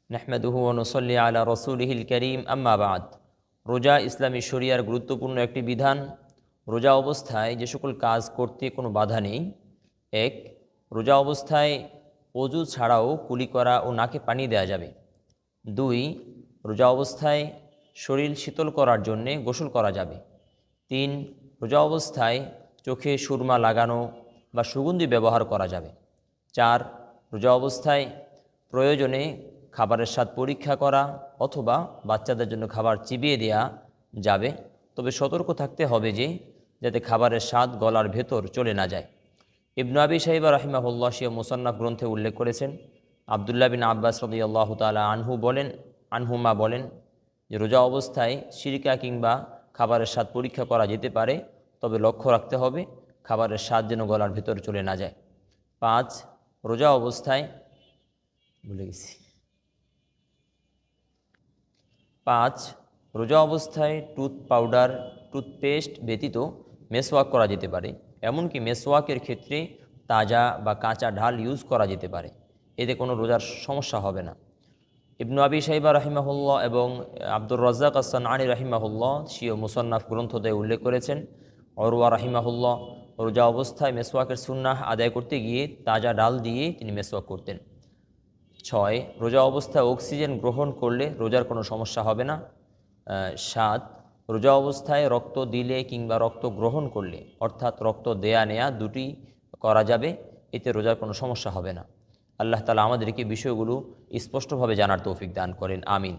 নাহমাদুহু ওয়া নুসাল্লি আলা রাসূলিহিল কারীম আম্মা বা'দ। রোজা ইসলামী শরিয়ার গুরুত্বপূর্ণ একটি বিধান। রোজা অবস্থায় যে সকল কাজ করতে কোনো বাধা নেই। ১. রোজা অবস্থায় অজু ছাড়াও কুলি করা ও নাকে পানি দেওয়া যাবে। ২. রোজা অবস্থায় শরীর শীতল করার জন্যে গোসল করা যাবে। ৩. রোজা অবস্থায় চোখে সুরমা লাগানো বা সুগন্ধি ব্যবহার করা যাবে। ৪. রোজা অবস্থায় প্রয়োজনে খাবারের স্বাদ পরীক্ষা করা অথবা বাচ্চাদের জন্য খাবার চিবিয়ে দেওয়া যাবে, তবে সতর্ক থাকতে হবে যাতে খাবারের স্বাদ গলার ভেতর চলে না যায়। ইবনু আবি শাইবা রাহিমাহুল্লাহ মুসান্নাফ গ্রন্থে উল্লেখ করেছেন, আবদুল্লাহ বিন আব্বাস রাদিয়াল্লাহু তাআলা আনহুমা বলেন যে রোজা অবস্থায় সিরকা কিংবা খাবারের স্বাদ পরীক্ষা করা যেতে পারে, তবে লক্ষ্য রাখতে হবে খাবারের স্বাদ যেন গলার ভেতর চলে না যায়। ৫. রোজা অবস্থায় 5. রোজা অবস্থায় টুথপেস্ট ব্যতীত মেসওয়াক করা যেতে পারে। এমনকি মেসওয়াকের ক্ষেত্রে তাজা বা কাঁচা ঢাল ইউজ করা যেতে পারে, এতে কোনো রোজার সমস্যা হবে না। ইবনু আবি শাইবা রাহিমাহুল্লাহ এবং আব্দুর রাজ্জাক আস-সানআনী রাহিমাহুল্লাহ স্বীয় মুসান্নাফ গ্রন্থতে উল্লেখ করেছেন, উরওয়া রাহিমাহুল্লাহ রোজা অবস্থায় মেসওয়াকের সুন্নাহ আদায় করতে গিয়ে তাজা ডাল দিয়ে তিনি মেসওয়াক করতেন। 6. রোজা অবস্থায় অক্সিজেন গ্রহণ করলে রোজার কোনো সমস্যা হবে না। 7. রোজা অবস্থায় রক্ত দিলে কিংবা রক্ত গ্রহণ করলে, অর্থাৎ রক্ত দেয়া নেয়া দুটি করা যাবে, এতে রোজার কোনো সমস্যা হবে না। আল্লাহ তাআলা আমাদেরকে বিষয়গুলো স্পষ্টভাবে জানার তৌফিক দান করেন। আমিন।